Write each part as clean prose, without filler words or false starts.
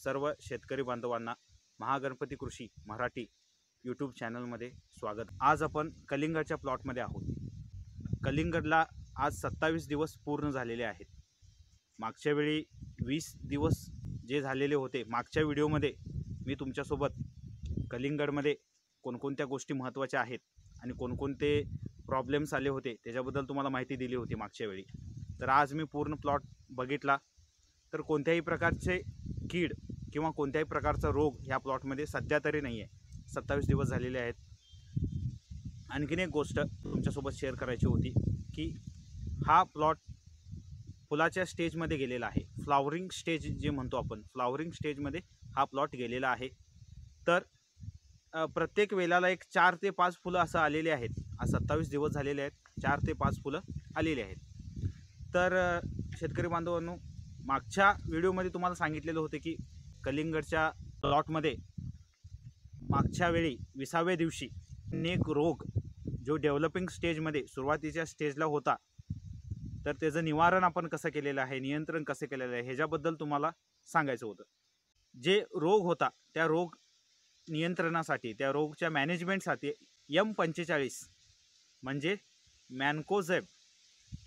सर्व शेतकरी बांधवांना महागणपती कृषी मराठी यूट्यूब चॅनलमध्ये स्वागत। आज आपण कलिंगडच्या प्लॉटमध्ये आहोत। कलिंगडला आज 27 दिवस पूर्ण झालेले आहेत। मागच्या वेळी 20 दिवस जे झालेले होते, मागच्या व्हिडिओमध्ये मी तुमच्यासोबत कलिंगडमध्ये कोणकोणत्या गोष्टी महत्त्वाच्या आहेत आणि कोणकोणते प्रॉब्लेम्स आले होते त्याच्याबद्दल तुम्हाला माहिती दिली होती मागच्या वेळी। तर आज मी पूर्ण प्लॉट बघितला तर कोणत्याही प्रकारचे कीड किंवा कोणत्याही प्रकारचा रोग ह्या प्लॉटमध्ये सध्या तरी नाही आहे। 27 दिवस झालेले आहेत। आणखीन एक गोष्ट तुमच्यासोबत शेअर करायची होती की हा प्लॉट फुलाच्या स्टेजमध्ये गेलेला आहे। फ्लावरिंग स्टेज जे म्हणतो आपण, फ्लावरिंग स्टेजमध्ये हा प्लॉट गेलेला आहे। तर प्रत्येक वेलाला एक 4 ते 5 फुलं असं आलेले आहेत। आज 27 दिवस झालेले आहेत, 4 ते 5 फुलं आलेली आहेत। तर शेतकरी बांधवांनो, मागच्या व्हिडिओमध्ये तुम्हाला सांगितलेलं होतं की कलिंगडच्या प्लॉटमध्ये मागच्या वेळी 20व्या दिवशी अनेक रोग जो डेव्हलपिंग स्टेजमध्ये सुरुवातीच्या स्टेजला होता, तर त्याचं निवारण आपण कसं केलेलं आहे, नियंत्रण कसं केलेलं आहे ह्याच्याबद्दल तुम्हाला सांगायचं होतं। जे रोग होता त्या रोग नियंत्रणासाठी, त्या रोगच्या मॅनेजमेंटसाठी M45 म्हणजे मॅनकोझेब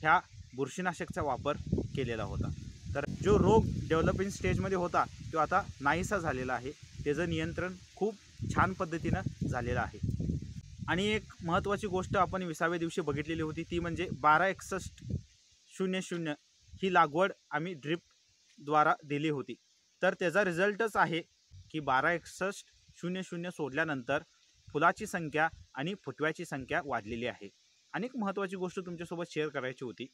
ह्या बुरशीनाशकचा वापर केलेला होता। तर जो रोग डेव्हलपिंग स्टेजमध्ये होता तो आता नाहीसा झालेला आहे। त्याचं नियंत्रण खूप छान पद्धतीनं झालेलं आहे। आणि एक महत्त्वाची गोष्ट आपण 20व्या दिवशी बघितलेली होती ती म्हणजे 126100 ही लागवड आम्ही ड्रिपद्वारा दिली होती। तर त्याचा रिझल्टच आहे की 126100 सोडल्यानंतर फुलाची संख्या आणि फुटव्याची संख्या वाढलेली आहे। आणि एक महत्त्वाची गोष्ट तुमच्यासोबत शेअर करायची होती,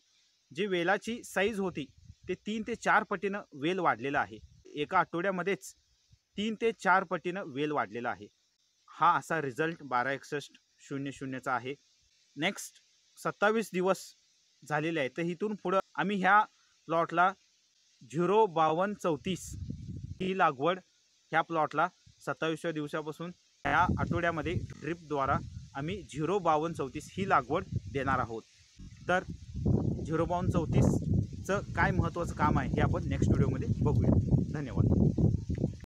जी वेलाची साईज होती ते 3 ते 4 पटीनं वेल वाढलेला आहे। एका आठवड्यामध्येच 3 ते 4 पटीनं वेल वाढलेला आहे। हा असा रिझल्ट 126100चा आहे। नेक्स्ट 27 दिवस झालेले आहे। तर इथून पुढं आम्ही ह्या प्लॉटला 05234 ही लागवड ह्या प्लॉटला 27व्या दिवसापासून ह्या आठवड्यामध्ये ड्रिपद्वारा आम्ही 05234 ही लागवड देणार आहोत। तर 05234चं काय महत्त्वाचं काम आहे हे आपण नेक्स्ट व्हिडिओमध्ये बघूया। धन्यवाद।